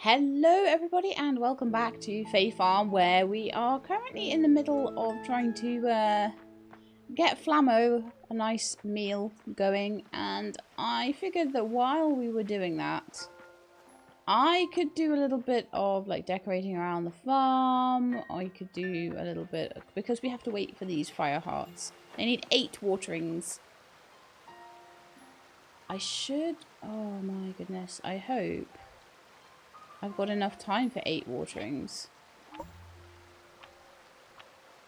Hello everybody and welcome back to Fae Farm, where we are currently in the middle of trying to get Flammo a nice meal going, and I figured that while we were doing that I could do a little bit of like decorating around the farm. I could do a little bit, because we have to wait for these fire hearts. They need 8 waterings. I should, oh my goodness, I hope I've got enough time for 8 waterings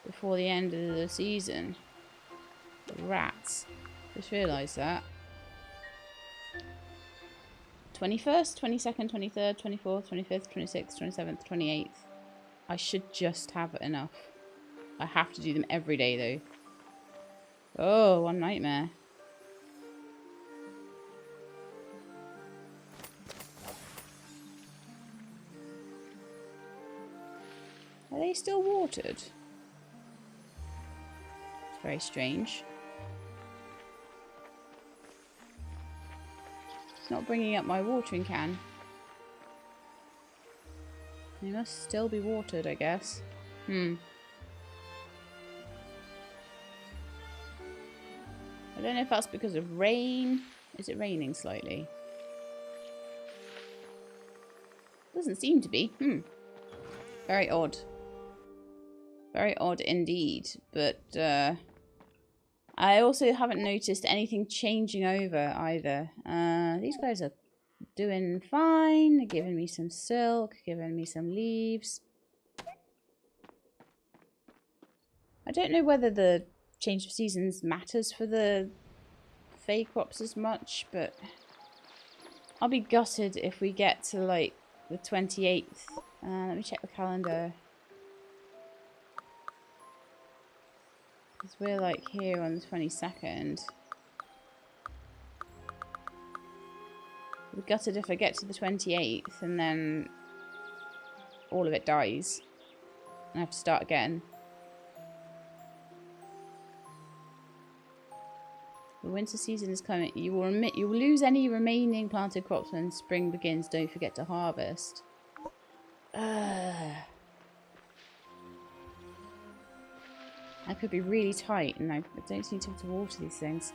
before the end of the season. The rats. Just realised that. 21st, 22nd, 23rd, 24th, 25th, 26th, 27th, 28th. I should just have enough. I have to do them every day though. Oh, one nightmare. Are they still watered? It's very strange. It's not bringing up my watering can. They must still be watered, I guess. I don't know if that's because of rain. Is it raining slightly? Doesn't seem to be. Very odd. Very odd indeed. But I also haven't noticed anything changing over either. These guys are doing fine. They're giving me some silk, giving me some leaves. I don't know whether the change of seasons matters for the Fae crops as much, but I'll be gutted if we get to like the 28th. Let me check the calendar. Because we're like here on the 22nd. I'll be gutted if I get to the 28th and then all of it dies and I have to start again. The winter season is coming. You will lose any remaining planted crops when spring begins. Don't forget to harvest. That could be really tight, and I don't seem to be able to water these things.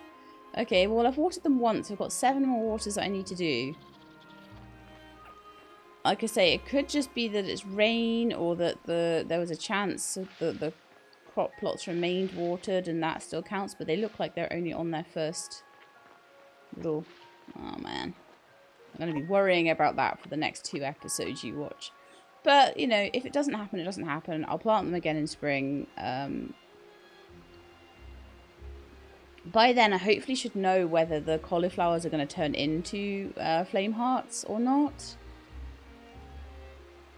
Okay, well I've watered them once. I've got 7 more waters that I need to do. Like I say, it could just be that it's rain, or that there was a chance that the crop plots remained watered and that still counts, but they look like they're only on their first little... Oh man. I'm going to be worrying about that for the next 2 episodes you watch. But, you know, if it doesn't happen, it doesn't happen. I'll plant them again in spring. By then, I hopefully should know whether the cauliflowers are going to turn into flame hearts or not.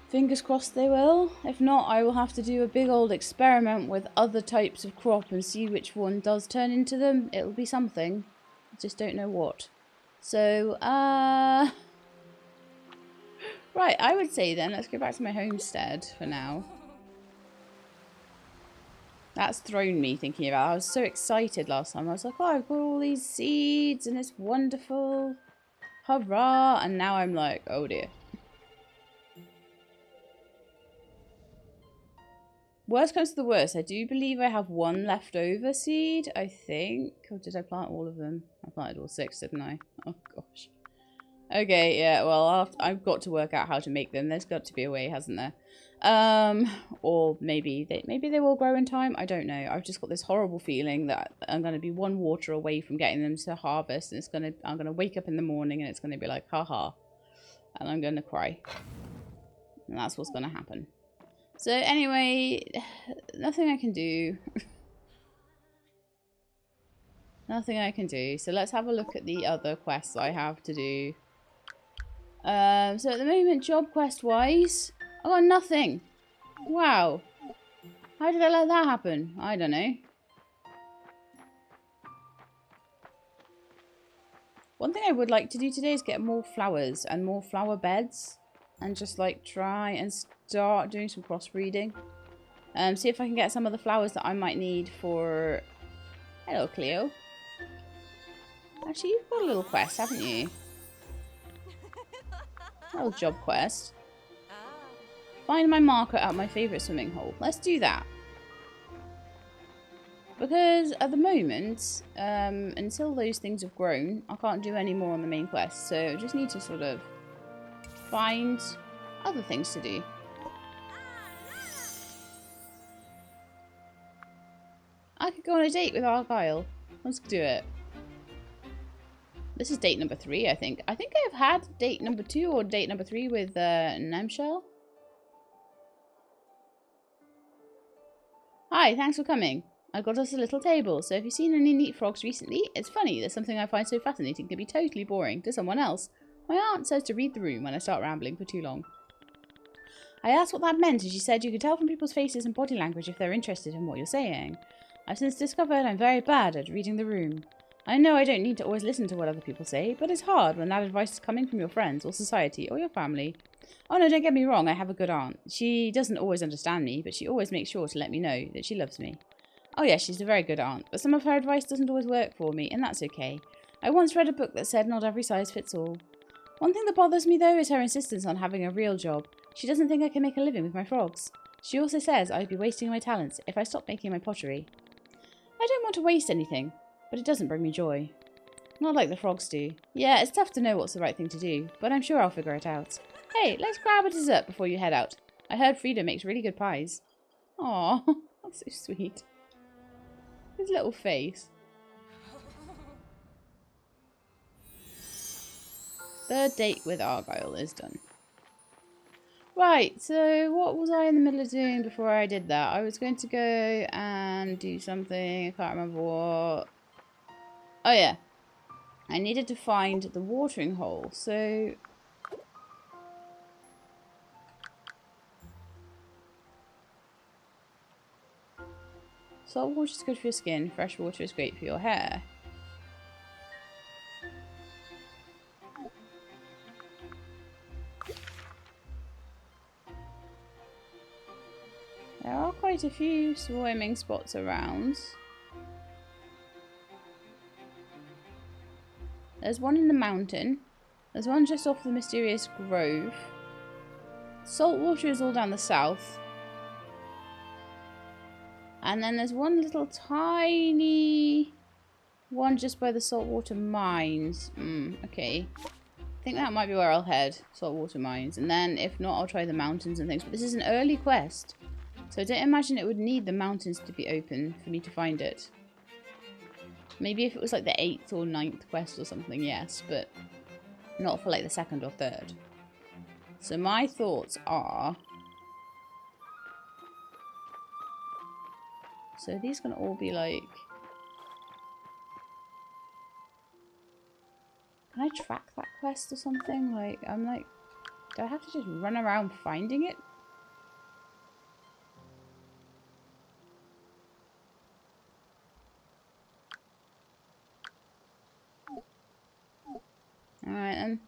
Fingers crossed they will. If not, I will have to do a big old experiment with other types of crop and see which one does turn into them. It'll be something. I just don't know what. So, right, I would say then, let's go back to my homestead for now. That's thrown me thinking about it. I was so excited last time. I was like, oh, I've got all these seeds and it's wonderful. Hurrah. And now I'm like, oh dear. Worst comes to the worst. I do believe I have 1 leftover seed, I think. Or did I plant all of them? I planted all 6, didn't I? Oh, gosh. Okay, yeah, well, I've got to work out how to make them. There's got to be a way, hasn't there? Or maybe they will grow in time. I don't know. I've just got this horrible feeling that I'm going to be 1 water away from getting them to harvest. And I'm going to wake up in the morning and it's going to be like, haha. And I'm going to cry. And that's what's going to happen. So anyway, nothing I can do. Nothing I can do. So let's have a look at the other quests I have to do. So at the moment, job quest wise, I got nothing. Wow. How did I let that happen? I don't know. One thing I would like to do today is get more flowers and more flower beds. And just like try and start doing some crossbreeding. See if I can get some of the flowers that I might need for... Hello, Cleo. Actually, you've got a little quest, haven't you? A little job quest. Find my marker at my favourite swimming hole. Let's do that. Because at the moment, until those things have grown, I can't do any more on the main quest. So I just need to sort of find other things to do. I could go on a date with Argyle. Let's do it. This is date number 3, I think. I think I've had date number 2 or date number 3 with Namshell. Hi, thanks for coming. I got us a little table, so if you've seen any neat frogs recently, it's funny that something I find so fascinating can be totally boring to someone else. My aunt says to read the room when I start rambling for too long. I asked what that meant, and she said you could tell from people's faces and body language if they're interested in what you're saying. I've since discovered I'm very bad at reading the room. I know I don't need to always listen to what other people say, but it's hard when that advice is coming from your friends or society or your family. Oh no, don't get me wrong, I have a good aunt. She doesn't always understand me, but she always makes sure to let me know that she loves me. Oh yes, she's a very good aunt, but some of her advice doesn't always work for me, and that's okay. I once read a book that said not every size fits all. One thing that bothers me though is her insistence on having a real job. She doesn't think I can make a living with my frogs. She also says I'd be wasting my talents if I stopped making my pottery. I don't want to waste anything, but it doesn't bring me joy. Not like the frogs do. Yeah, it's tough to know what's the right thing to do, but I'm sure I'll figure it out. Hey, let's grab a dessert before you head out. I heard Frida makes really good pies. Aw, that's so sweet. His little face. Third date with Argyle is done. Right, so what was I in the middle of doing before I did that? I was going to go and do something. I can't remember what. Oh yeah. I needed to find the watering hole. So salt water is good for your skin. Fresh water is great for your hair. There are quite a few swimming spots around. There's one in the mountain. There's one just off the mysterious grove. Salt water is all down the south. And then there's one little tiny one just by the saltwater mines. Okay. I think that might be where I'll head. Saltwater mines. And then if not, I'll try the mountains and things. But this is an early quest. So I don't imagine it would need the mountains to be open for me to find it. Maybe if it was like the 8th or 9th quest or something, yes. But not for like the 2nd or 3rd. So my thoughts are... So these can all be like... Can I track that quest or something? Like, I'm like... Do I have to just run around finding it? Alright then.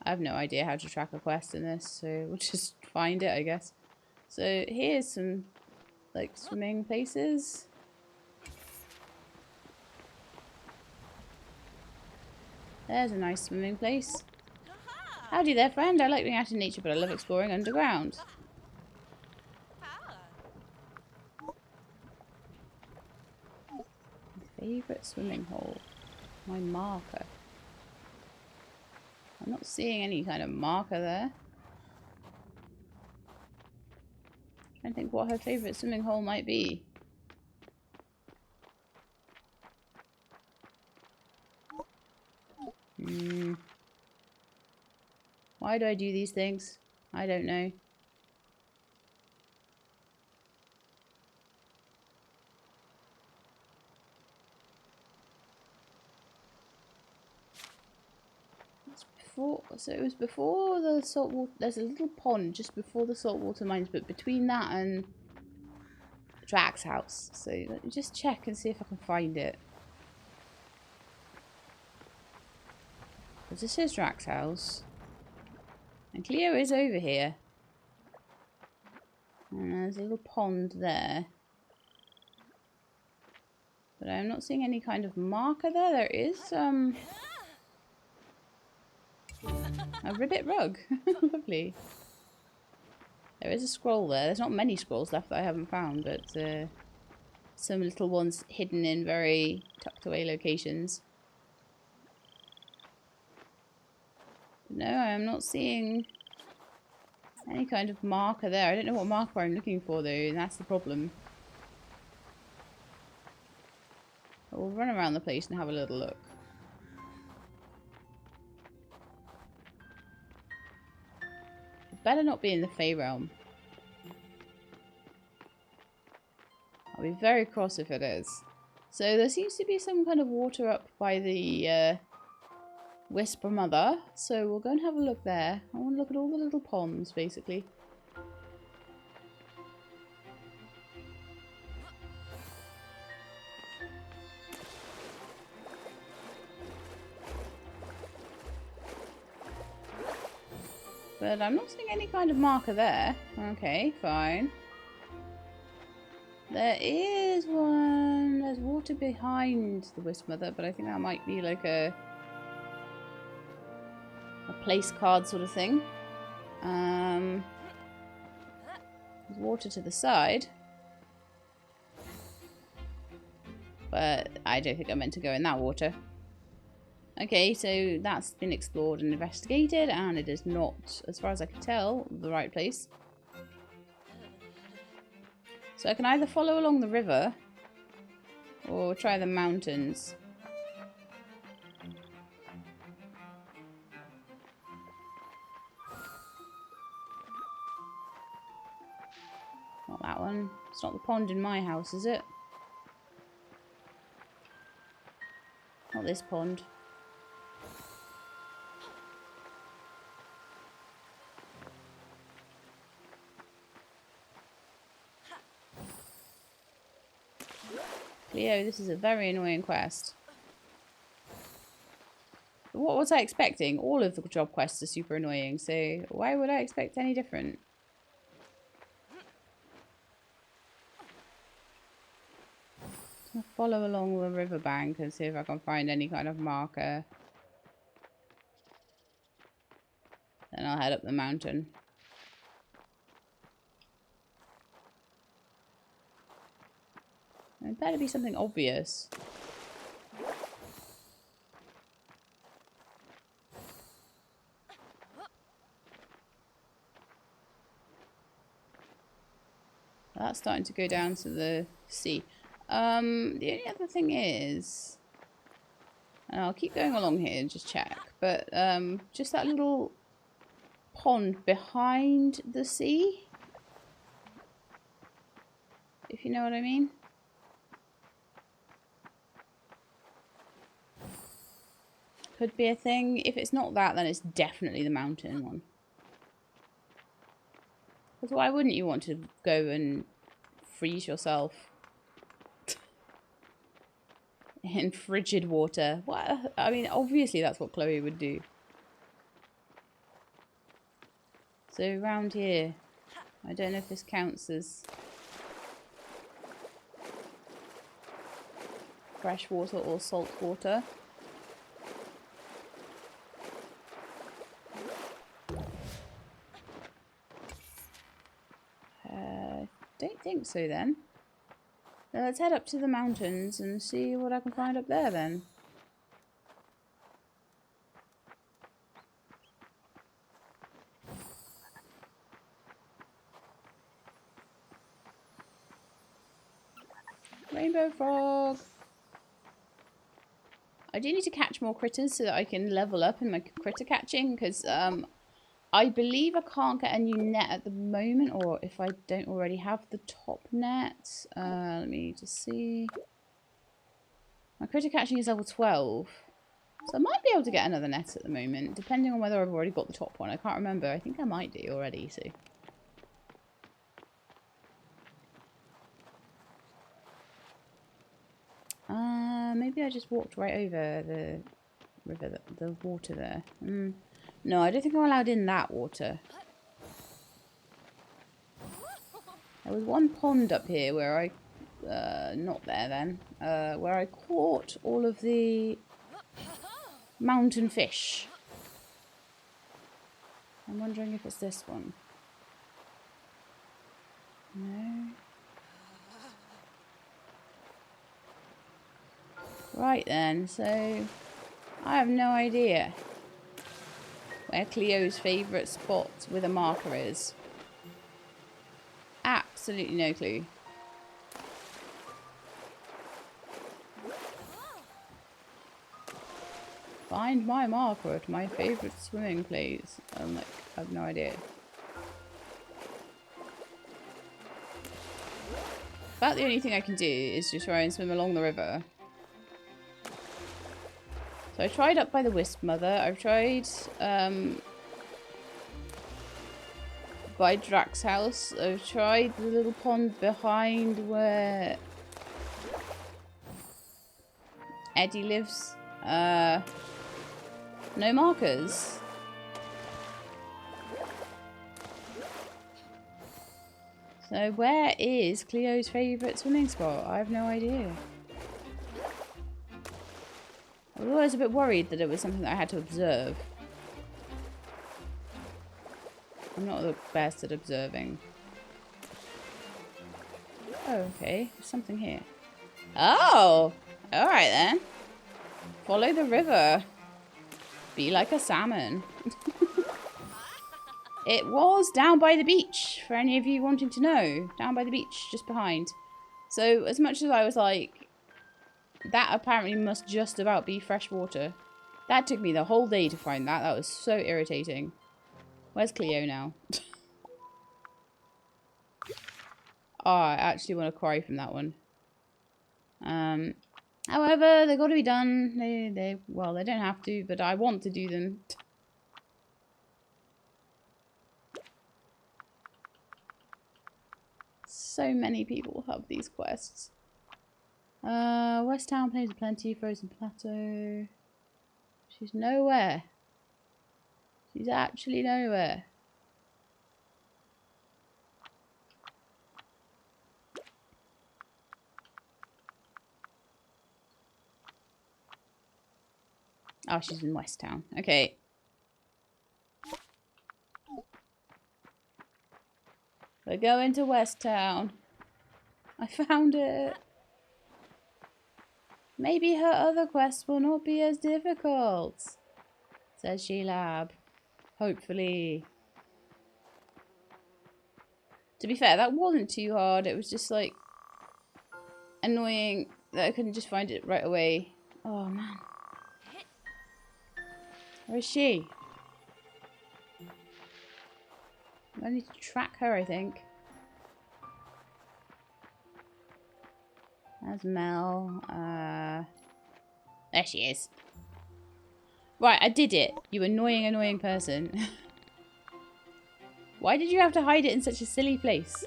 I have no idea how to track a quest in this, so we'll just find it, I guess. So here's some, like, swimming places. There's a nice swimming place. Howdy there, friend. I like being out in nature, but I love exploring underground. Favorite swimming hole. My marker. I'm not seeing any kind of marker there. I'm trying to think what her favorite swimming hole might be. Why do I do these things? I don't know. So it was before the saltwater. There's a little pond just before the saltwater mines, but between that and Drax's house. So let me just check and see if I can find it. Because this is Drax's house. And Cleo is over here. And there's a little pond there. But I'm not seeing any kind of marker there. There is A ribbit rug. Lovely. There is a scroll there. There's not many scrolls left that I haven't found, but some little ones hidden in very tucked away locations. But no, I am not seeing any kind of marker there. I don't know what marker I'm looking for though, and that's the problem. But we'll run around the place and have a little look. It better not be in the Fae realm. I'll be very cross if it is. So there seems to be some kind of water up by the Whisper Mother. So we'll go and have a look there. I want to look at all the little ponds, basically. But I'm not seeing any kind of marker there. Okay, fine. There is one. There's water behind the Wisp Mother, but I think that might be like a place card sort of thing. There's water to the side. But I don't think I'm meant to go in that water. Okay, so that's been explored and investigated, and it is not, as far as I can tell, the right place. So I can either follow along the river or try the mountains. Not that one. It's not the pond in my house, is it? Not this pond. Cleo, this is a very annoying quest. But what was I expecting? All of the job quests are super annoying, so why would I expect any different? I'll follow along the riverbank and see if I can find any kind of marker. Then I'll head up the mountain. It better be something obvious. That's starting to go down to the sea. The only other thing is, and I'll keep going along here and just check, but just that little pond behind the sea, if you know what I mean. Could be a thing. If it's not that, then it's definitely the mountain one. Because why wouldn't you want to go and freeze yourself in frigid water? What? I mean, obviously that's what Chloe would do. So around here, I don't know if this counts as fresh water or salt water. Don't think so then. Now let's head up to the mountains and see what I can find up there then. Rainbow frog! I do need to catch more critters so that I can level up in my critter catching, because I believe I can't get a new net at the moment, or if I don't already have the top net. Let me just see. My critter catching is level 12. So I might be able to get another net at the moment, depending on whether I've already got the top one. I can't remember. I think I might do already, so. Maybe I just walked right over the river, the water there. No, I don't think I'm allowed in that water. There was one pond up here where I, not there then, where I caught all of the mountain fish. I'm wondering if it's this one. No. Right then, so I have no idea where Cleo's favourite spot with a marker is. Absolutely no clue. Find my marker at my favourite swimming place. I'm like, I have no idea. About the only thing I can do is to try and swim along the river. So I tried up by the Wisp Mother. I've tried by Drax's house. I've tried the little pond behind where Eddie lives. No markers. So where is Cleo's favourite swimming spot? I have no idea. I was always a bit worried that it was something that I had to observe. I'm not the best at observing. Oh, okay. There's something here. Oh! Alright then. Follow the river. Be like a salmon. It was down by the beach, for any of you wanting to know. Down by the beach, just behind. So, as much as I was like, that apparently must just about be fresh water. That took me the whole day to find that. That was so irritating. Where's Cleo now? Oh, I actually want to cry from that one. However, they've got to be done. Well, they don't have to, but I want to do them. So many people have these quests. West Town plays plenty. Frozen Plateau. She's nowhere. She's actually nowhere. Oh, she's in West Town. Okay. We're going to West Town. I found it. Maybe her other quests will not be as difficult, says She-Lab. Hopefully. To be fair, that wasn't too hard. It was just like annoying that I couldn't just find it right away. Oh man. Where is she? I need to track her, I think. There's Mel. There she is. Right, I did it. You annoying, annoying person. Why did you have to hide it in such a silly place?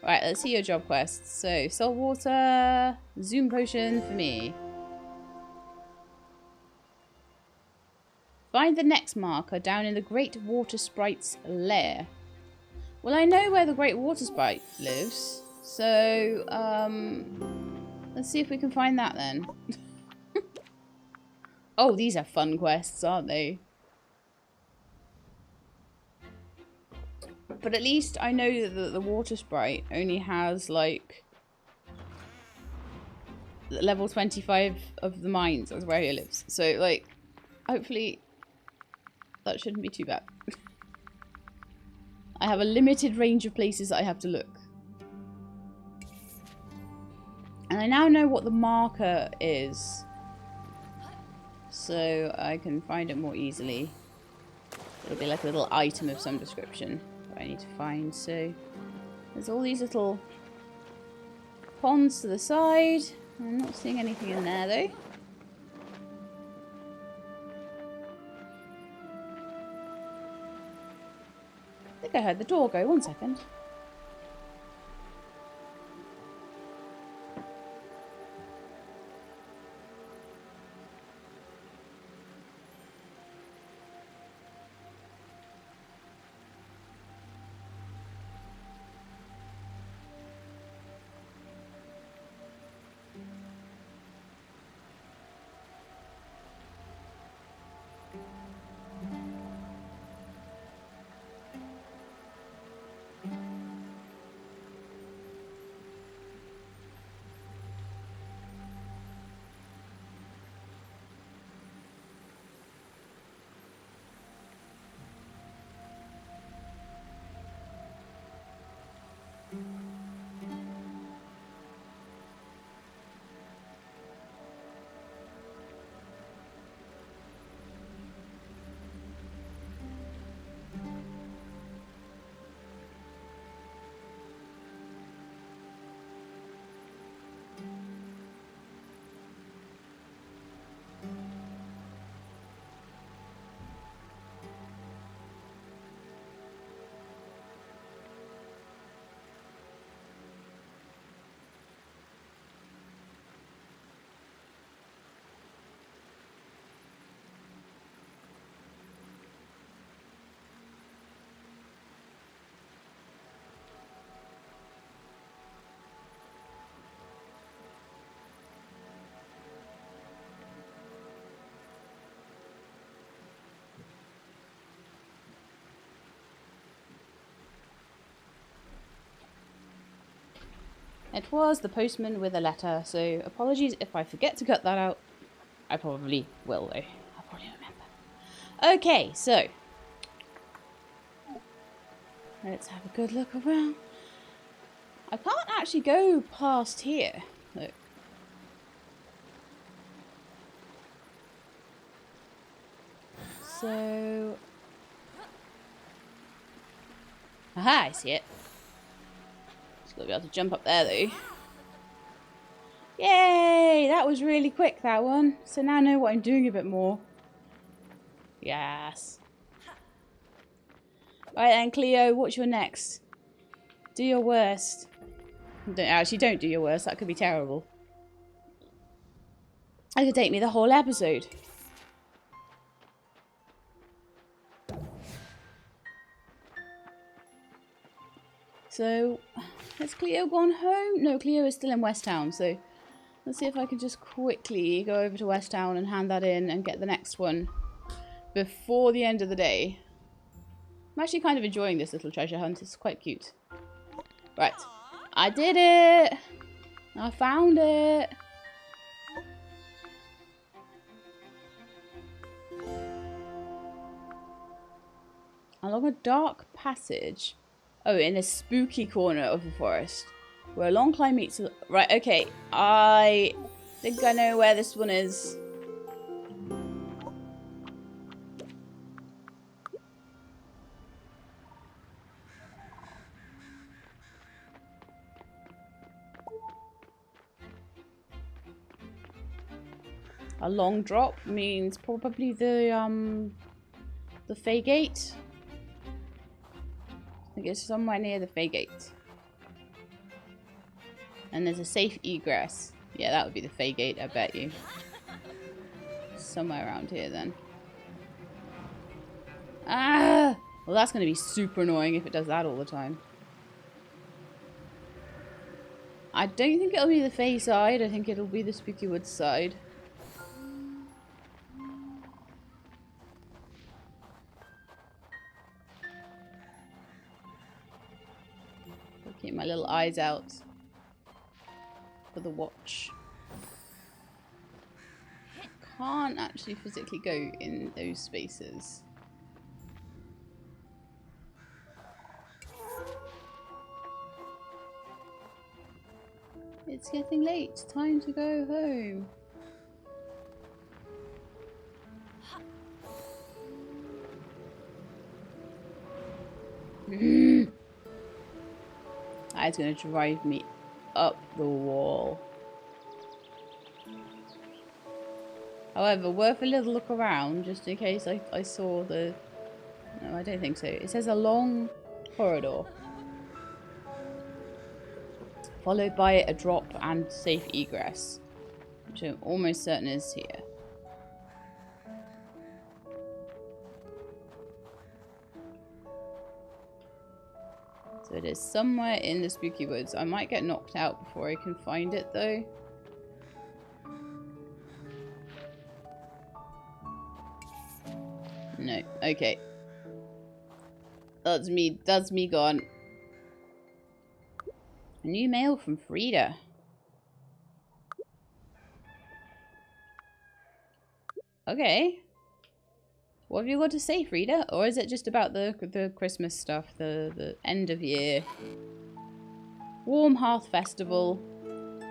Right, let's see your job quests. So, salt water, zoom potion for me. Find the next marker down in the Great Water Sprite's lair. Well, I know where the Great Water Sprite lives. So, let's see if we can find that then. Oh, these are fun quests, aren't they? But at least I know that the Water Sprite only has, like, level 25 of the mines. That's where he lives. So, like, hopefully that shouldn't be too bad. I have a limited range of places that I have to look. And I now know what the marker is. So I can find it more easily. It'll be like a little item of some description that I need to find. So there's all these little ponds to the side. I'm not seeing anything in there though. I think I heard the door go. 1 second. It was the postman with a letter, so apologies if I forget to cut that out. I probably will, though. I'll probably remember. Okay, so. Let's have a good look around. I can't actually go past here. Look. So. Aha, I see it. Just gotta be able to jump up there, though. Yay! That was really quick, that one. So now I know what I'm doing a bit more. Yes. Right then, Cleo, what's your next? Do your worst. Don't do your worst. That could be terrible. That could take me the whole episode. So, has Cleo gone home? No, Cleo is still in West Town, so let's see if I can just quickly go over to West Town and hand that in and get the next one before the end of the day. I'm actually kind of enjoying this little treasure hunt. It's quite cute. Right. I did it! I found it! Along a dark passage. Oh, in a spooky corner of the forest. Where a long climb meets... Right, okay. I think I know where this one is. A long drop means probably the Fae Gate. I think it's somewhere near the Fae Gate. And there's a safe egress. Yeah, that would be the Fae Gate, I bet you. Somewhere around here then. Ah! Well, that's going to be super annoying if it does that all the time. I don't think it'll be the Fae side. I think it'll be the Spooky Woods side. Keep my little eyes out for the watch. Can't actually physically go in those spaces. It's getting late. Time to go home. That's going to drive me up the wall. However, worth a little look around just in case I saw the... No, I don't think so. It says a long corridor. Followed by a drop and safe egress. Which I'm almost certain is here. So it is somewhere in the Spooky Woods. I might get knocked out before I can find it though. No. Okay. That's me gone. A new mail from Frida. Okay. What have you got to say, Frida? Or is it just about the Christmas stuff, the end of year? Warm Hearth Festival.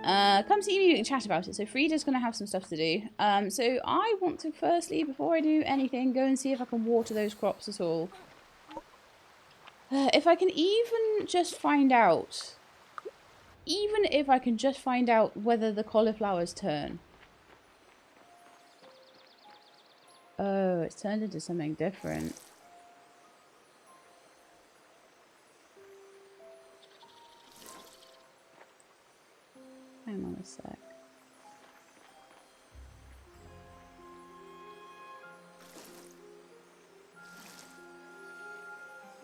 Come see me and chat about it. So Frida's going to have some stuff to do. So I want to firstly, before I do anything, go and see if I can water those crops at all. If I can even just find out... Even if I can just find out whether the cauliflowers turn. Oh, it's turned into something different. Hang on a sec.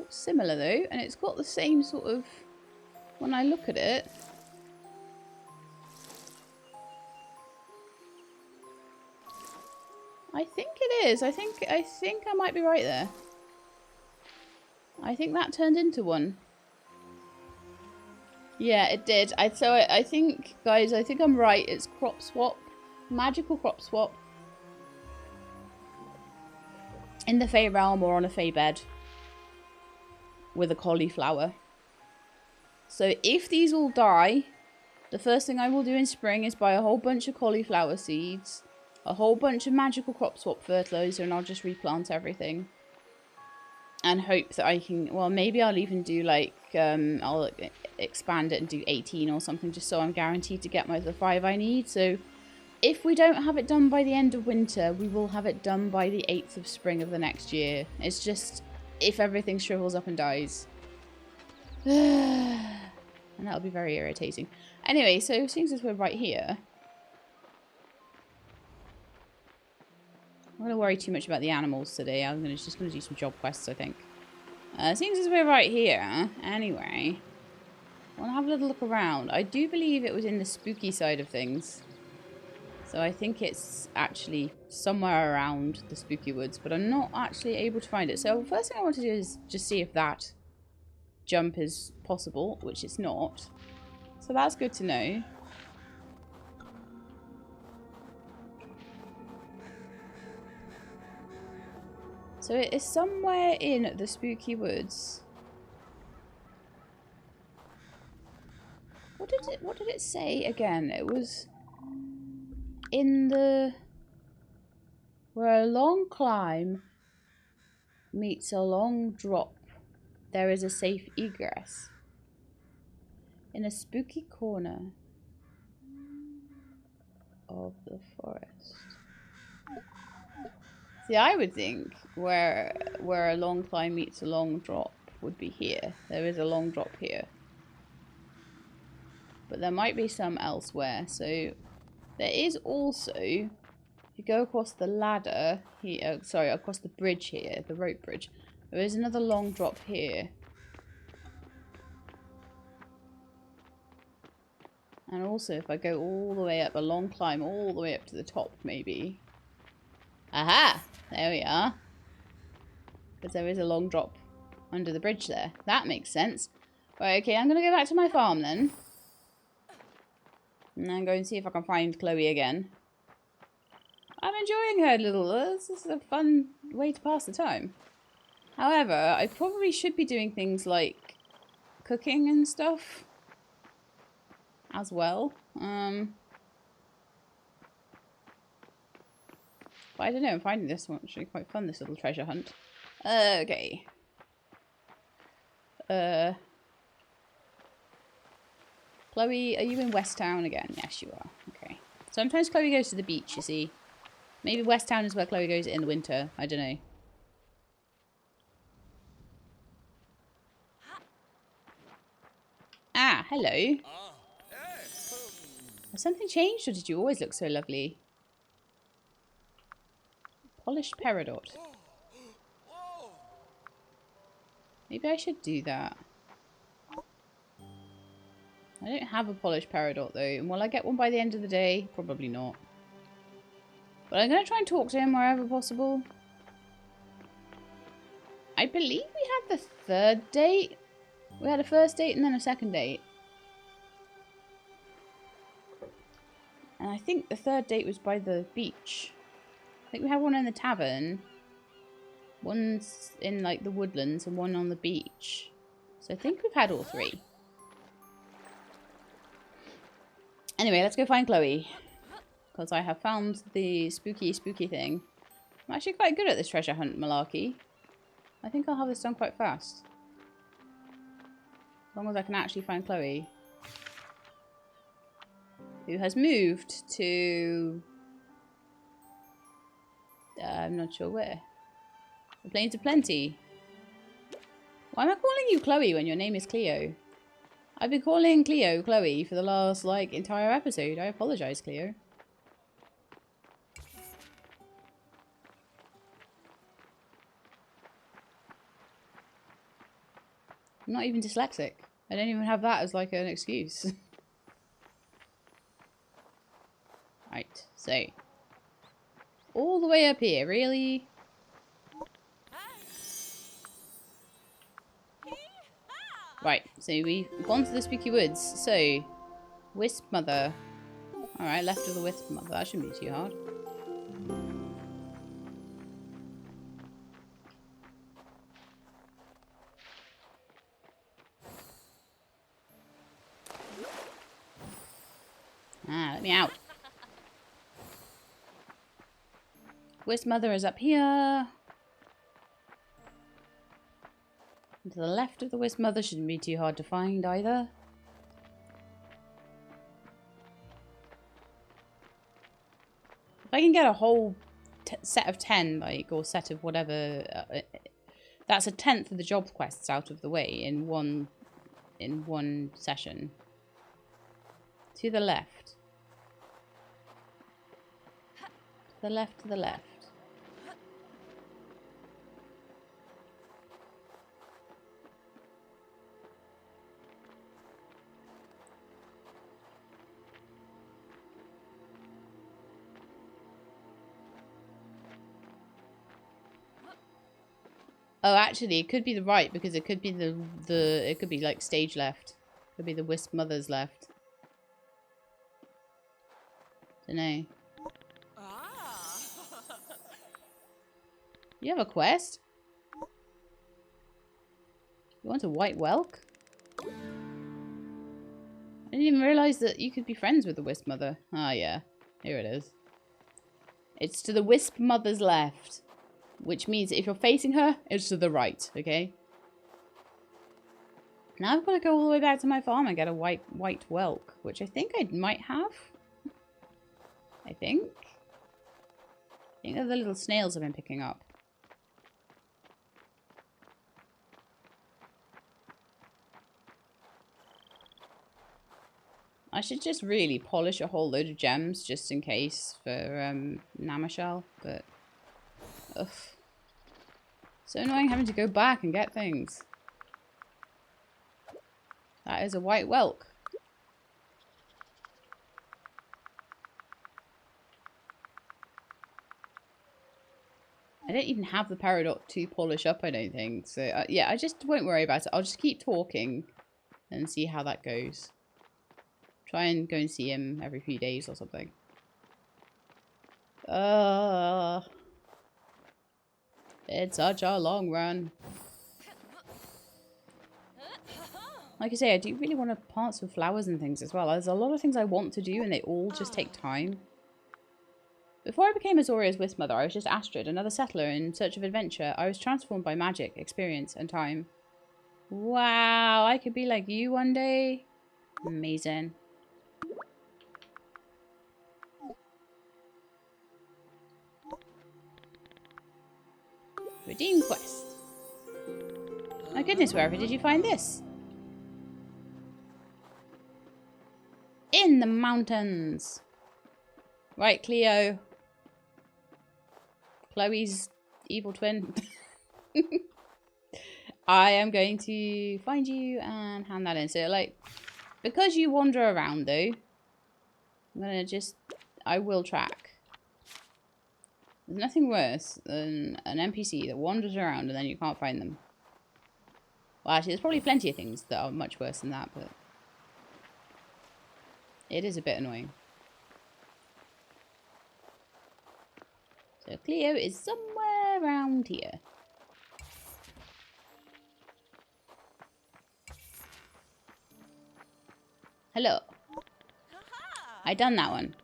Looks similar though, and it's got the same sort of... When I look at it... I think it is. I think I might be right there. I think that turned into one. Yeah, it did. I think, guys, I think I'm right. It's crop swap. Magical crop swap. In the Fae realm or on a Fae bed. With a cauliflower. So if these all die, the first thing I will do in spring is buy a whole bunch of cauliflower seeds. A whole bunch of magical crop swap fertilizer, and I'll just replant everything. And hope that I can, well, maybe I'll even do like, I'll expand it and do 18 or something, just so I'm guaranteed to get the 5 I need. So if we don't have it done by the end of winter, we will have it done by the 8th of spring of the next year. It's just, if everything shrivels up and dies. And that'll be very irritating. Anyway, so seeing as we're right here, I'm not going to worry too much about the animals today. I'm just going to do some job quests, I think. Seems as we're right here, anyway, I want to have a little look around. I do believe it was in the spooky side of things. So I think it's actually somewhere around the spooky woods, but I'm not actually able to find it. So the first thing I want to do is just see if that jump is possible, which it's not. So that's good to know. So it is somewhere in the spooky woods. What did it say again? It was in the where a long climb meets a long drop, there is a safe egress. In a spooky corner of the forest. See, I would think where a long climb meets a long drop would be here. There is a long drop here. But there might be some elsewhere. So there is also, if you go across the ladder here, sorry, across the bridge here, the rope bridge, there is another long drop here. And also, if I go all the way up, a long climb all the way up to the top, maybe. Aha! There we are. Because there is a long drop under the bridge there. That makes sense. Right, okay, I'm going to go back to my farm then. And then go and see if I can find Chloe again. I'm enjoying her little... This is a fun way to pass the time. However, I probably should be doing things like cooking and stuff as well. But I don't know, I'm finding this one actually quite fun, this little treasure hunt. Okay. Chloe, are you in West Town again? Yes, you are. Okay. Sometimes Chloe goes to the beach, you see. Maybe West Town is where Chloe goes in the winter. I don't know. Ah, hello. Has something changed, or did you always look so lovely? Polished peridot. Maybe I should do that. I don't have a polished peridot though, and will I get one by the end of the day? Probably not. But I'm going to try and talk to him wherever possible. I believe we had the third date. We had a first date and then a second date. And I think the third date was by the beach. I think we had one in the tavern. One's in like the woodlands and one on the beach. So I think we've had all three. Anyway, let's go find Chloe. Because I have found the spooky thing. I'm actually quite good at this treasure hunt malarkey. I think I'll have this done quite fast. As long as I can actually find Chloe. Who has moved to... I'm not sure where. The Plains of Plenty. Why am I calling you Chloe when your name is Cleo? I've been calling Cleo Chloe for the last, like, entire episode. I apologise, Cleo. I'm not even dyslexic. I don't even have that as, like, an excuse. Right, so. All the way up here, really? Right, so we've gone to the spooky woods. So, Wisp Mother. Alright, left of the Wisp Mother. That shouldn't be too hard. Ah, let me out. Wisp Mother is up here. And to the left of the Wisp Mother shouldn't be too hard to find either. If I can get a whole set of 10, like, or set of whatever, that's a 10th of the job quests out of the way in one session. To the left. To the left, to the left. Oh, actually, it could be the right because it could be it could be like stage left. It could be the Wisp Mother's left. Dunno. You have a quest? You want a white whelk? I didn't even realise that you could be friends with the Wisp Mother. Ah, yeah. Here it is. It's to the Wisp Mother's left. Which means if you're facing her, it's to the right, okay? Now I've got to go all the way back to my farm and get a white whelk, which I think I might have. I think they're the little snails I've been picking up. I should just really polish a whole load of gems just in case for Namashal, but ugh. So annoying having to go back and get things. That is a white whelk. I don't even have the Peridot to polish up, I don't think. So yeah, I just won't worry about it. I'll just keep talking and see how that goes. Try and go and see him every few days or something. It's such a long run. Like I say, I do really want to plant some flowers and things as well. There's a lot of things I want to do and they all just take time. Before I became Azoria's Wisp Mother, I was just Astrid, another settler in search of adventure. I was transformed by magic, experience, and time. Wow, I could be like you one day. Amazing. Redeem quest. My goodness, wherever did you find this? In the mountains. Right, Cleo. Chloe's evil twin. I am going to find you and hand that in. So, like, because you wander around, though, I'm going to I will track. There's nothing worse than an NPC that wanders around and then you can't find them. Well, actually, there's probably plenty of things that are much worse than that, but it is a bit annoying. So Cleo is somewhere around here. Hello. I done that one.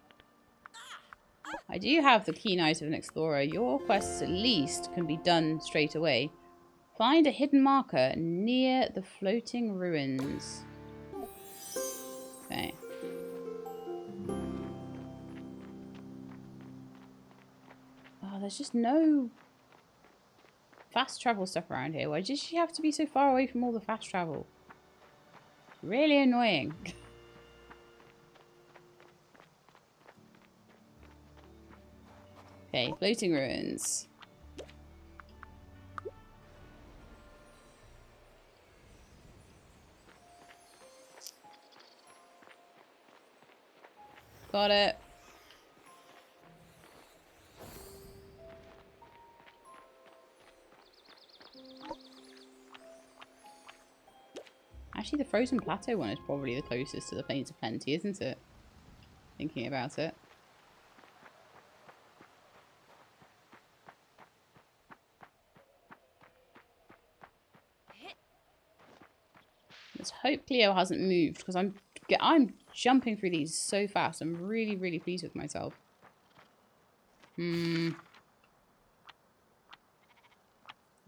I do have the keen eyes of an explorer. Your quests at least can be done straight away. Find a hidden marker near the floating ruins. Okay. Oh, there's just no fast travel stuff around here. Why does she have to be so far away from all the fast travel? Really annoying. Okay, floating ruins. Got it. Actually, the Frozen Plateau one is probably the closest to the Plains of Plenty, isn't it? Thinking about it. Let's hope Cleo hasn't moved, because I'm jumping through these so fast. I'm really, really pleased with myself. Little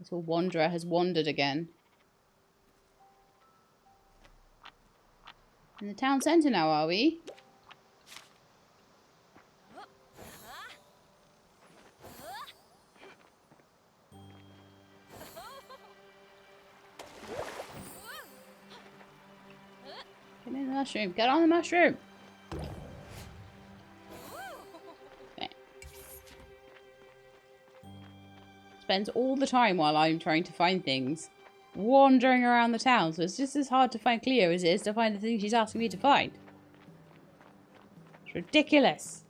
wanderer has wandered again. In the town centre now, are we? Get in the mushroom. Get on the mushroom. Okay. Spends all the time while I'm trying to find things wandering around the town. So it's just as hard to find Cleo as it is to find the things she's asking me to find. It's ridiculous.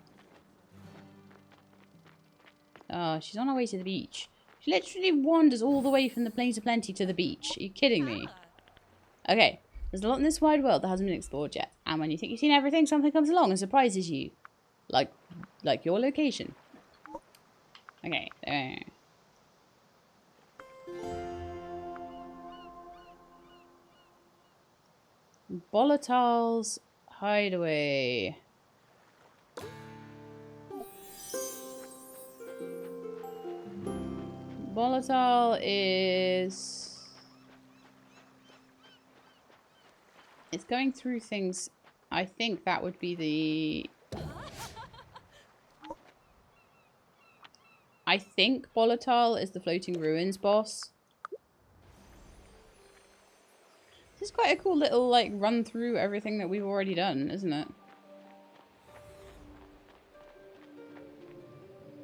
Oh, she's on her way to the beach. She literally wanders all the way from the Plains of Plenty to the beach. Are you kidding me? Okay. There's a lot in this wide world that hasn't been explored yet. And when you think you've seen everything, something comes along and surprises you. Like your location. Okay. Volatile's hideaway. Volatile is... It's going through things. I think that would be the... I think Volatile is the Floating Ruins boss. This is quite a cool little, like, run through everything that we've already done, isn't it?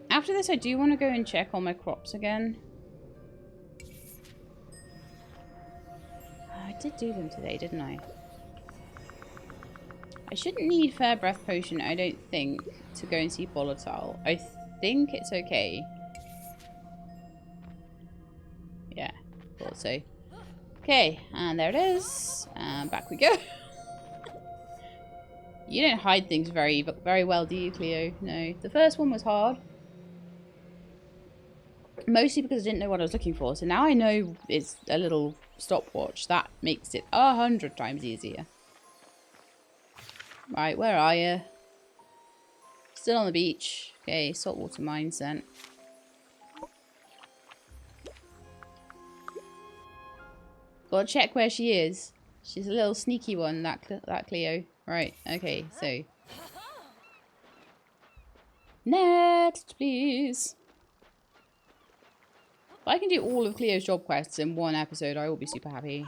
After this, I do want to go and check on my crops again. I did do them today, didn't I? I shouldn't need Fair Breath Potion, I don't think, to go and see Volatile. I think it's okay. Yeah, thought so. Okay, and there it is. And back we go. You don't hide things very well, do you, Cleo? No. The first one was hard. Mostly because I didn't know what I was looking for. So now I know it's a little stopwatch. That makes it 100 times easier. Right, where are you? Still on the beach. Okay, saltwater mines then. Gotta check where she is. She's a little sneaky one, that Cleo. Right, okay, so. Next, please. If I can do all of Cleo's job quests in one episode, I will be super happy.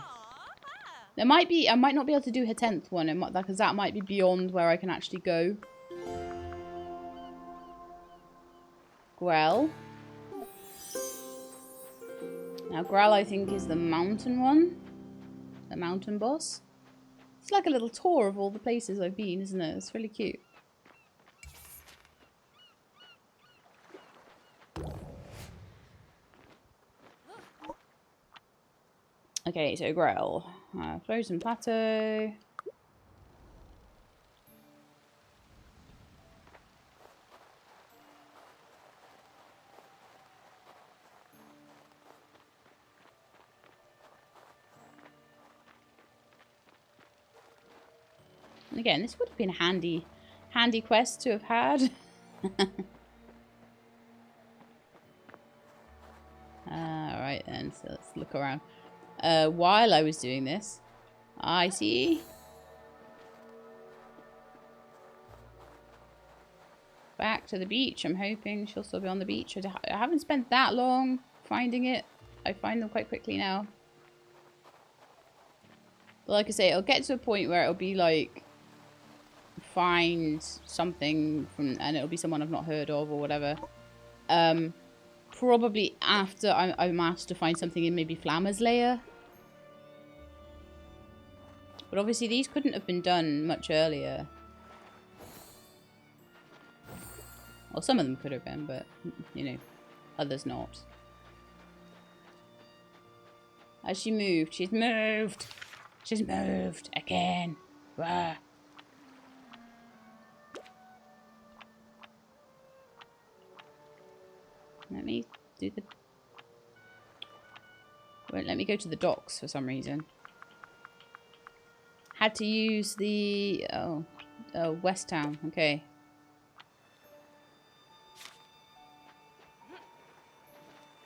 There might be, I might not be able to do her 10th one, because that might be beyond where I can actually go. Grell. Now, Grell, I think, is the mountain one. The mountain boss. It's like a little tour of all the places I've been, isn't it? It's really cute. Okay, so Grell. Frozen Plateau. And again, this would have been a handy quest to have had. Alright then, so let's look around. While I was doing this, I see. Back to the beach. I'm hoping she'll still be on the beach. I haven't spent that long finding it. I find them quite quickly now. But like I say, it'll get to a point where it'll be like, find something from, and it'll be someone I've not heard of or whatever. Probably after I'm asked to find something in maybe Flammer's lair. But obviously these couldn't have been done much earlier. Well, some of them could have been, but, you know, others not. Has she moved? She's moved! She's moved again. Rah. Let me do the... Won't let me go to the docks for some reason. Had to use the... Oh, West Town. Okay.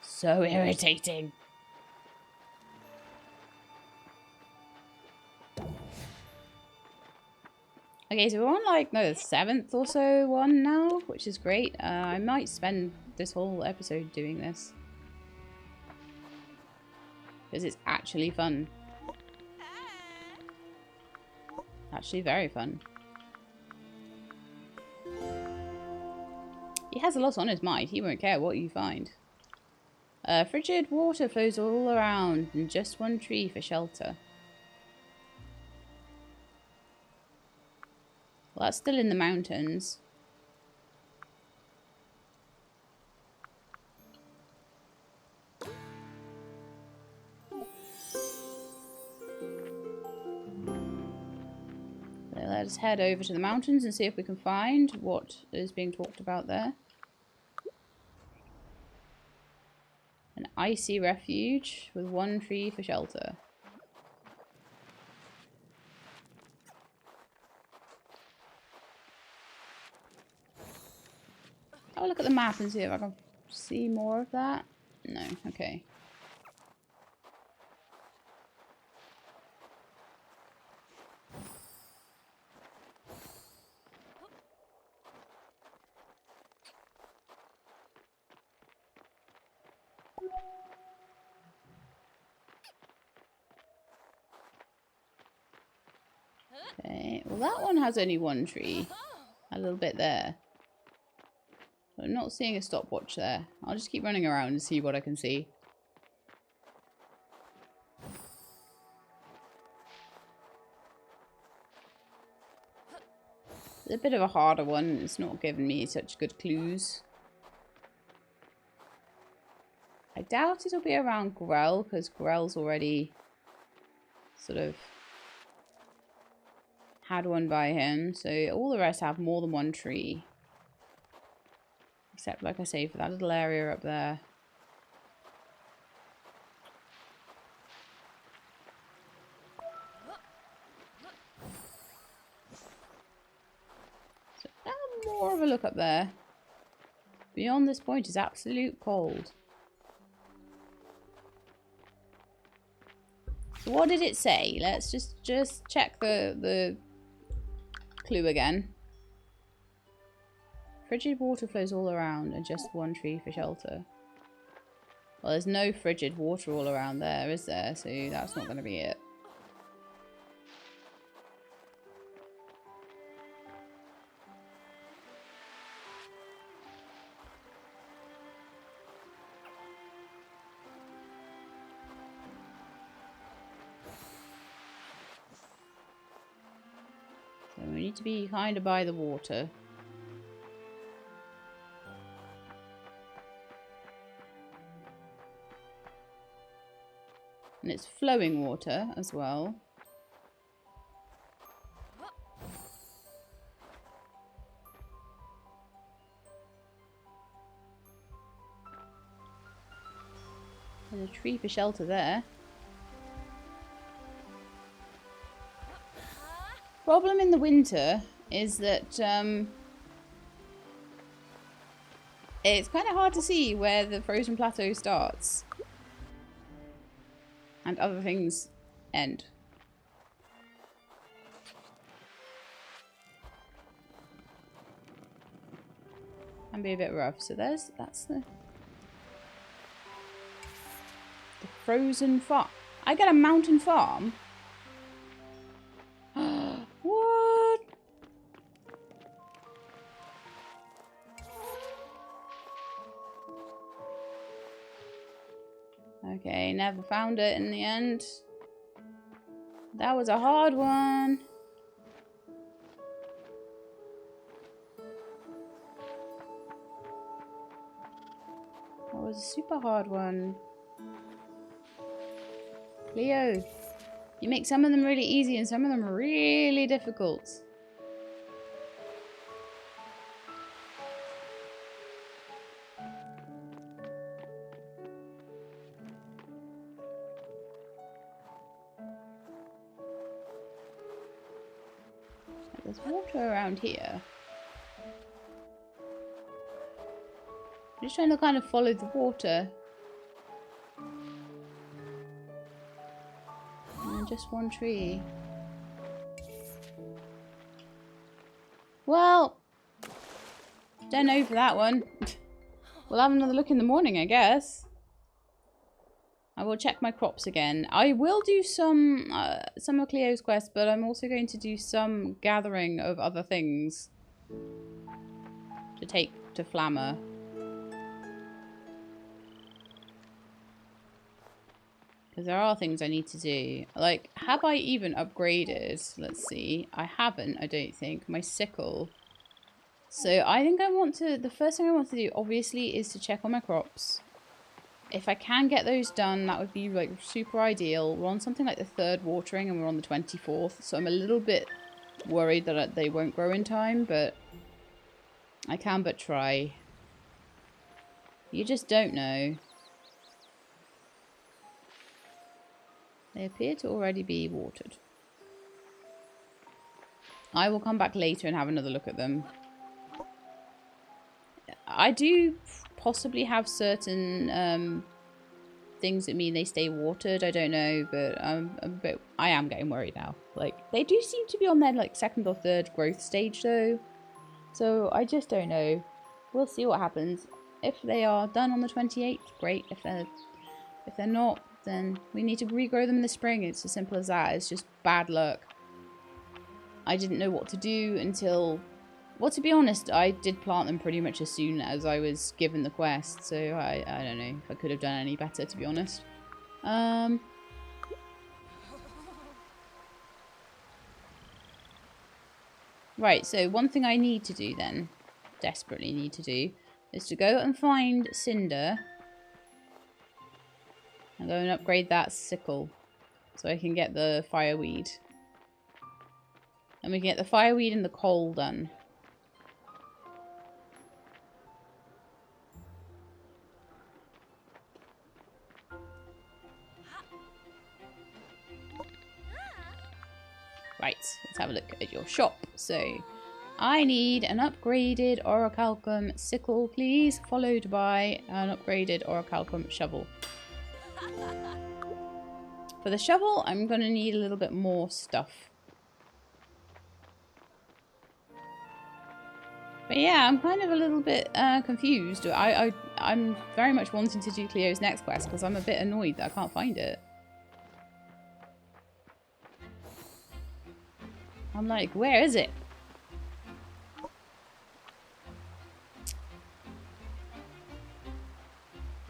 So irritating. Okay, so we're on like the 7th or so one now, which is great. I might spend this whole episode doing this. Because it's actually fun. Actually very fun. He has a lot on his mind. He won't care what you find. Frigid water flows all around and just one tree for shelter. Well, that's still in the mountains. So let us head over to the mountains and see if we can find what is being talked about there. An icy refuge with one tree for shelter. I'll look at the map and see if I can see more of that. No, okay. Okay, well that one has only one tree. A little bit there. I'm not seeing a stopwatch there. I'll just keep running around and see what I can see. It's a bit of a harder one. It's not giving me such good clues. I doubt it'll be around Grell, because Grell's already sort of had one by him. So all the rest have more than one tree. Except, like I say, for that little area up there. So now more of a look up there. Beyond this point is absolute cold. So what did it say? Let's just check the clue again. Frigid water flows all around and just one tree for shelter. Well, there's no frigid water all around there, is there? So that's not going to be it. So we need to be kind of by the water. And it's flowing water as well. There's a tree for shelter there. Problem in the winter is that it's kind of hard to see where the frozen plateau starts. And other things end. Can be a bit rough. So that's the frozen farm. I got a mountain farm. What? Okay, never found it in the end. That was a hard one. That was a super hard one. Cleo. You make some of them really easy and some of them really difficult. There's water around here. I'm just trying to kind of follow the water. And just one tree. Well, don't know for that one. We'll have another look in the morning, I guess. I will check my crops again. I will do some of Cleo's quests, but I'm also going to do some gathering of other things to take to Flammer. Because there are things I need to do. Like, have I even upgraded? Let's see. I haven't, I don't think. My sickle. So I think I want to... The first thing I want to do, obviously, is to check on my crops. If I can get those done, that would be, like, super ideal. We're on something like the 3rd watering, and we're on the 24th. So I'm a little bit worried that they won't grow in time, but I can but try. You just don't know. They appear to already be watered. I will come back later and have another look at them. I do possibly have certain things that mean they stay watered. I don't know, but I am getting worried now. Like, they do seem to be on their like 2nd or 3rd growth stage though. So I just don't know. We'll see what happens. If they are done on the 28th, great. If they're not, then we need to regrow them in the spring. It's as simple as that. It's just bad luck. I didn't know what to do until... Well, to be honest, I did plant them pretty much as soon as I was given the quest. So I don't know if I could have done any better, to be honest. Right, so one thing I need to do then, desperately need to do, is to go and find Cinder. I'm going to upgrade that sickle so I can get the fireweed. And we can get the fireweed and the coal done. Right, let's have a look at your shop. So, I need an upgraded orichalcum sickle, please, followed by an upgraded orichalcum shovel. For the shovel, I'm going to need a little bit more stuff. But yeah, I'm kind of a little bit confused. I'm very much wanting to do Cleo's next quest because I'm a bit annoyed that I can't find it. I'm like, where is it?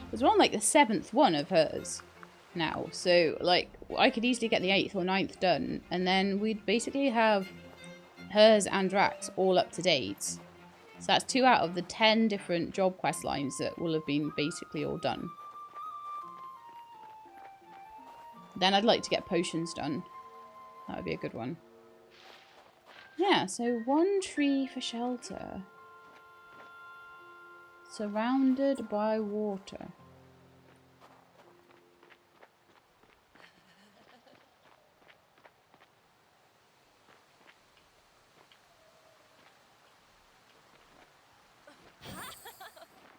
Because we're on like the 7th one of hers now. So like I could easily get the 8th or 9th done. And then we'd basically have hers and Drax all up to date. So that's 2 out of the 10 different job quest lines that will have been basically all done. Then I'd like to get potions done. That would be a good one. Yeah, so 1 tree for shelter. Surrounded by water.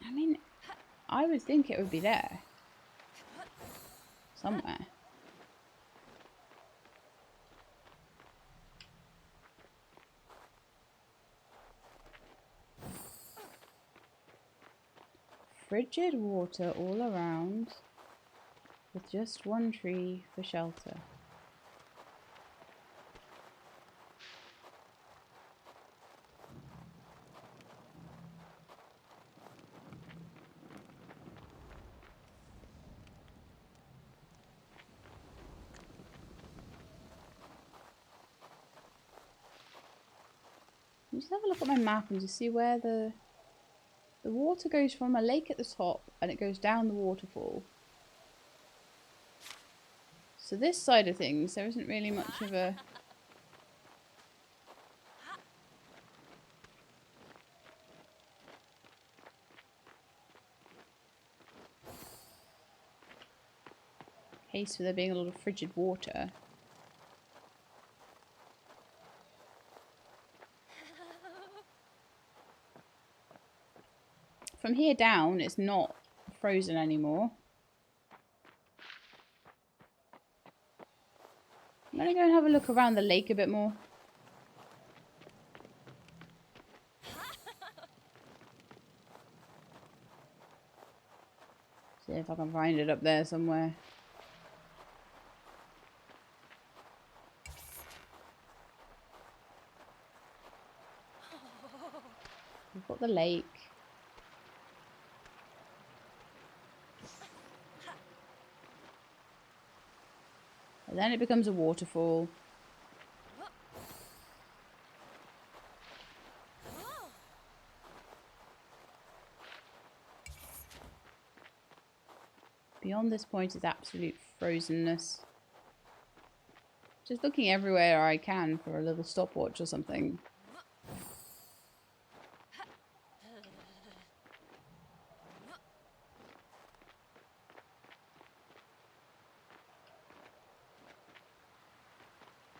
I mean, I would think it would be there. Somewhere. Frigid water all around, with just 1 tree for shelter. Just have a look at my map and just see where the water goes from a lake at the top and it goes down the waterfall. So this side of things, there isn't really much of a... case for there being a lot of frigid water. From here down, it's not frozen anymore. I'm going to go and have a look around the lake a bit more. See if I can find it up there somewhere. We've got the lake. And then it becomes a waterfall. Beyond this point is absolute frozenness. Just looking everywhere I can for a little stopwatch or something.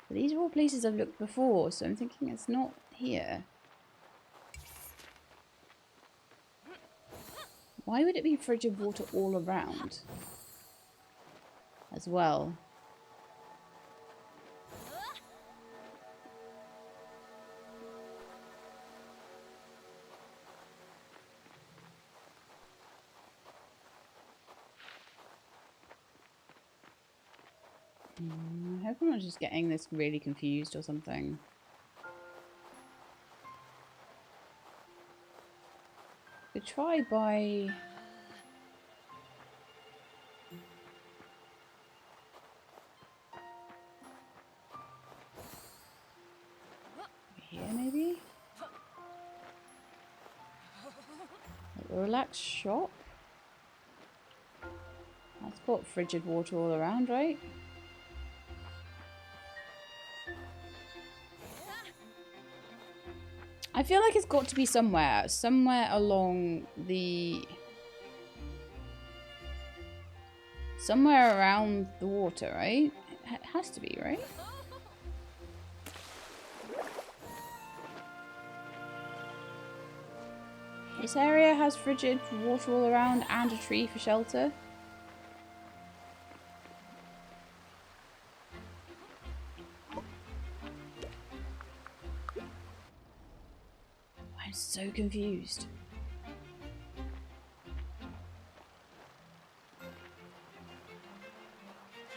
But these are all places I've looked before, so I'm thinking it's not here. Why would it be frigid water all around? As well. I hope I'm not just getting this really confused or something. Could try by... here maybe? Like a relaxed shop? That's got frigid water all around, right? I feel like it's got to be somewhere along the... somewhere around the water, right? It has to be, right? This area has frigid water all around and a tree for shelter. I'm so confused.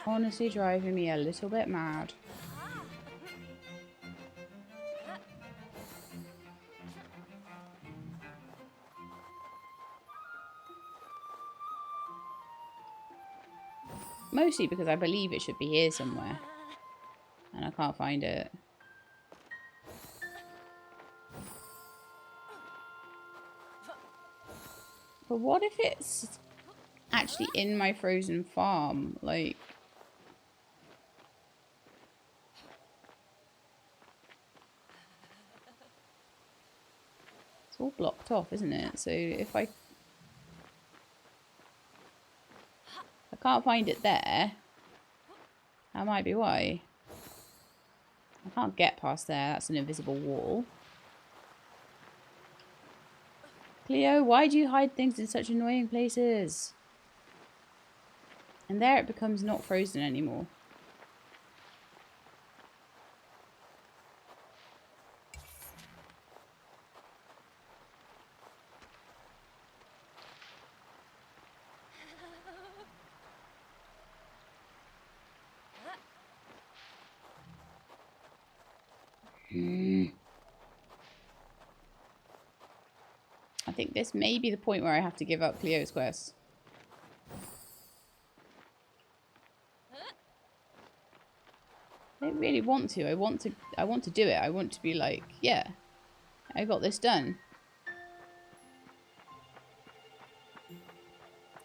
Honestly driving me a little bit mad. Mostly because I believe it should be here somewhere. And I can't find it. But what if it's actually in my frozen farm? Like... it's all blocked off, isn't it? So if I can't find it there, that might be why. I can't get past there. That's an invisible wall. Cleo, why do you hide things in such annoying places? And there it becomes not frozen anymore. I think this may be the point where I have to give up Cleo's quest. I don't really want to. I want to do it. I want to be like, yeah, I got this done.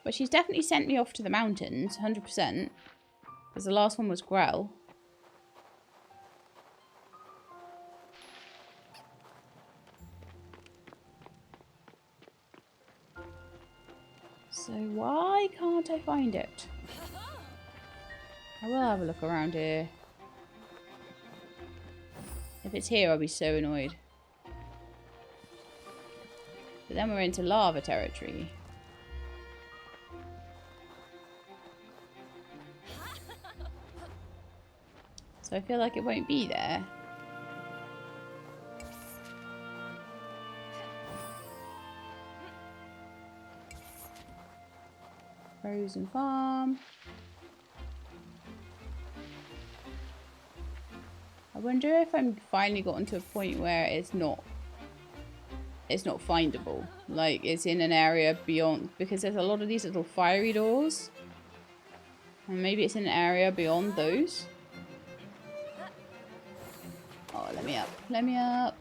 But she's definitely sent me off to the mountains, 100%. Because the last one was Grell. So why can't I find it? I will have a look around here. If it's here, I'll be so annoyed. But then we're into lava territory. So I feel like it won't be there. Frozen farm. I wonder if I'm finally gotten to a point where it's not findable. Like it's in an area beyond, because there's a lot of these little fiery doors. And maybe it's in an area beyond those. Oh, let me up. Let me up.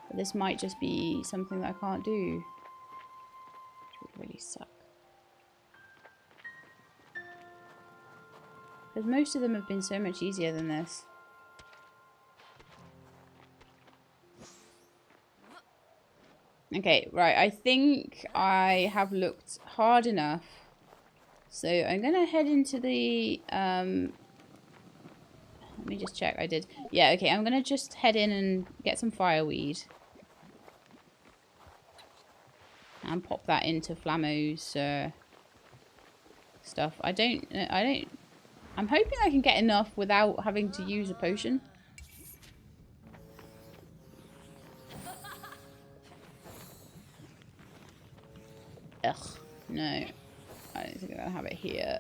But this might just be something that I can't do. Which would really suck. Because most of them have been so much easier than this. Okay, right. I think I have looked hard enough. So I'm going to head into the... let me just check. I did. Yeah, okay. I'm going to just head in and get some fireweed. And pop that into Flammo's stuff. I'm hoping I can get enough without having to use a potion. Ugh, no. I don't think I'll have it here.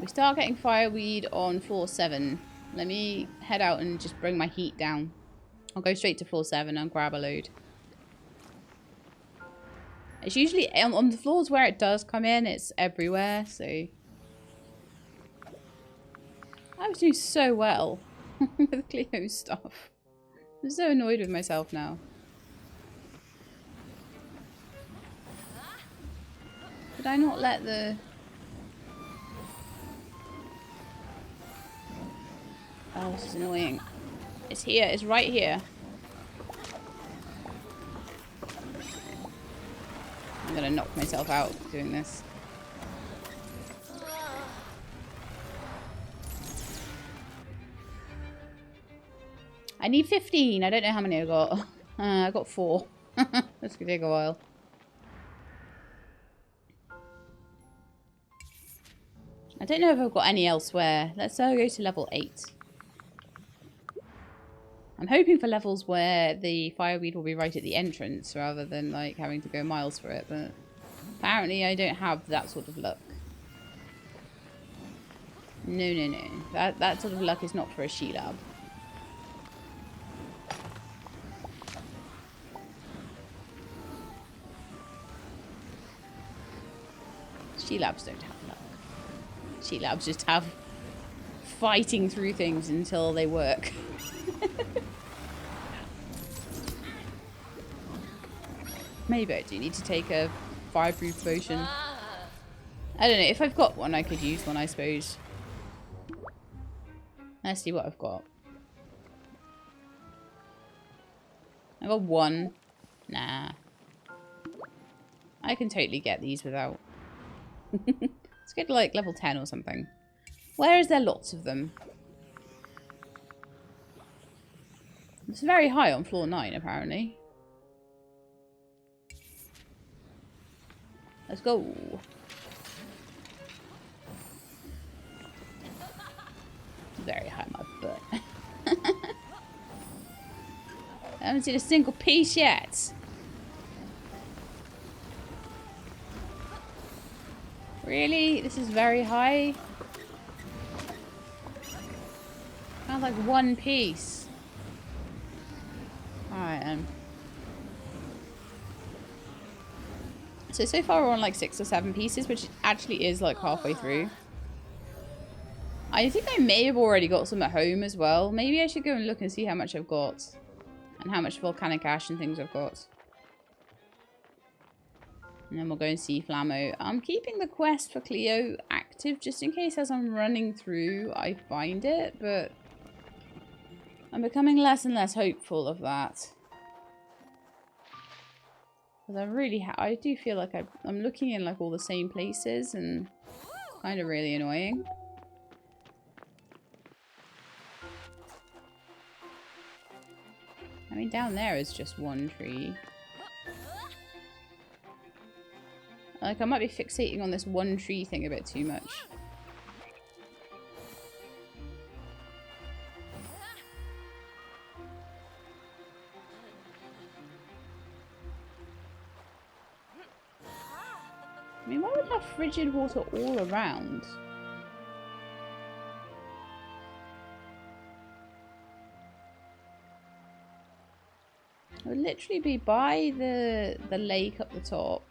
We start getting fireweed on floor 7. Let me head out and just bring my heat down. I'll go straight to floor 7 and grab a load. It's usually on the floors where it does come in, it's everywhere, so... I was doing so well with Cleo's stuff. I'm so annoyed with myself now. Did I not let the... Oh, this is annoying. It's here. It's right here. I'm gonna knock myself out doing this. I need 15. I don't know how many I got. I got 4. That's gonna take a while. I don't know if I've got any elsewhere. Let's go to level 8. I'm hoping for levels where the fireweed will be right at the entrance rather than like having to go miles for it, but apparently I don't have that sort of luck. No, no, no. That sort of luck is not for a she-lab. She-labs don't have luck. She-labs just have fighting through things until they work. Maybe I do need to take a fireproof potion. I don't know. If I've got one, I could use one, I suppose. Let's see what I've got. I got 1. Nah. I can totally get these without. Let's get to like level 10 or something. Where is there lots of them? It's very high on floor 9, apparently. Let's go. Very high my butt. I haven't seen a single piece yet. Really? This is very high? Sounds like 1 piece. Alright, So far we're on like 6 or 7 pieces, which actually is like halfway through. I think I may have already got some at home as well. Maybe I should go and look and see how much I've got. and how much volcanic ash and things I've got. And then we'll go and see Flammo. I'm keeping the quest for Cleo active just in case as I'm running through I find it, but I'm becoming less and less hopeful of that. Because I do feel like I'm looking in like all the same places and it's kind of really annoying. I mean, down there is just one tree. Like, I might be fixating on this one tree thing a bit too much. I mean, why would have frigid water all around? It would literally be by the lake up the top.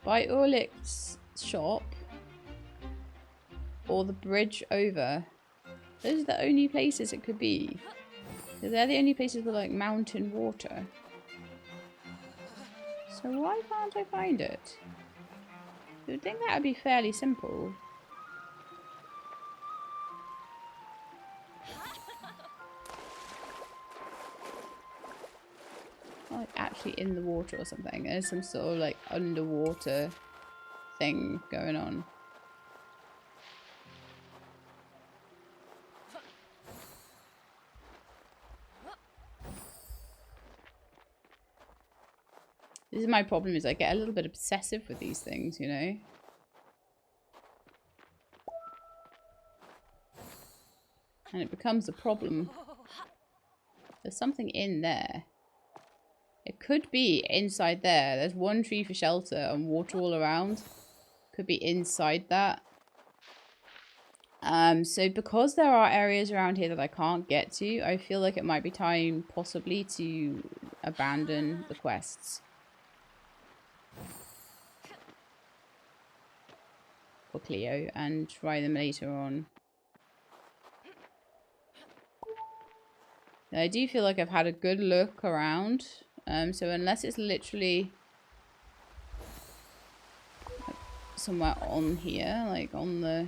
By Ulrich's shop. Or the bridge over. Those are the only places it could be. They're the only places with like mountain water. So why can't I find it? You'd think that would be fairly simple. Like actually in the water or something. There's some sort of like underwater thing going on. This is my problem, is I get a little bit obsessive with these things, you know? And it becomes a problem. There's something in there. It could be inside there. There's one tree for shelter and water all around. Could be inside that. So because there are areas around here that I can't get to, I feel like it might be time possibly to abandon the quests. For Cleo and try them later on. I do feel like I've had a good look around. So unless it's literally somewhere on here, like on the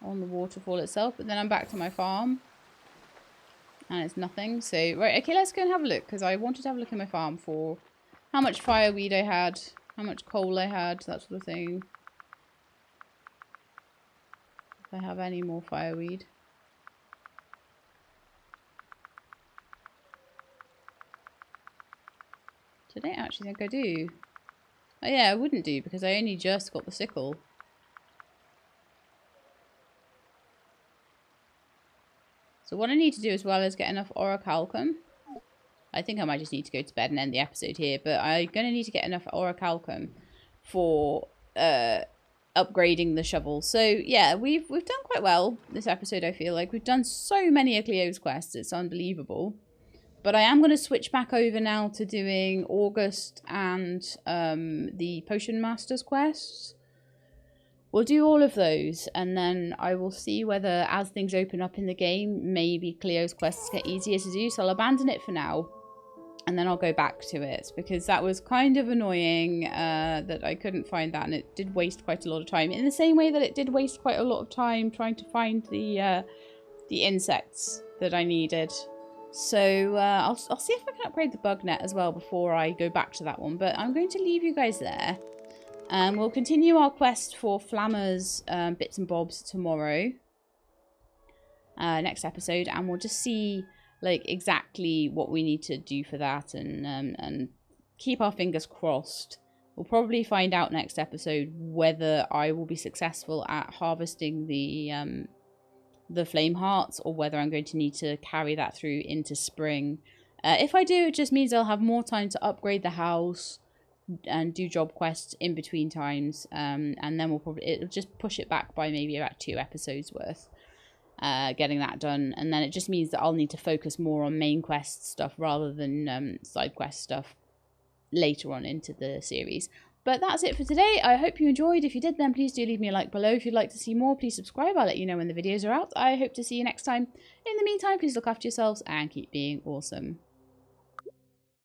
waterfall itself, but then I'm back to my farm and it's nothing. So right, okay, let's go and have a look, because I wanted to have a look at my farm for how much fireweed I had, how much coal I had, that sort of thing. If I have any more fireweed. I don't actually think I do. Oh yeah, I wouldn't do because I only just got the sickle. So what I need to do as well is get enough orichalcum. I think I might just need to go to bed and end the episode here, but I'm going to need to get enough orichalcum for upgrading the shovel. So yeah, we've done quite well this episode, I feel like. We've done so many of Cleo's quests, it's unbelievable. But I am going to switch back over now to doing August and the Potion Master's quests. We'll do all of those, and then I will see whether, as things open up in the game, maybe Cleo's quests get easier to do. So I'll abandon it for now, and then I'll go back to it, because that was kind of annoying that I couldn't find that, and it did waste quite a lot of time. In the same way that it did waste quite a lot of time trying to find the insects that I needed. So I'll see if I can upgrade the bug net as well before I go back to that one. But I'm going to leave you guys there. We'll continue our quest for Flammer's bits and bobs tomorrow. Next episode. And we'll just see like exactly what we need to do for that. And keep our fingers crossed. We'll probably find out next episode whether I will be successful at harvesting the flame hearts, or whether I'm going to need to carry that through into spring. If I do, it just means I'll have more time to upgrade the house and do job quests in between times, and then it'll just push it back by maybe about 2 episodes worth, getting that done. And then it just means that I'll need to focus more on main quest stuff rather than side quest stuff later on into the series. But that's it for today. I hope you enjoyed. If you did, then please do leave me a like below. If you'd like to see more, please subscribe. I'll let you know when the videos are out. I hope to see you next time. In the meantime, please look after yourselves and keep being awesome.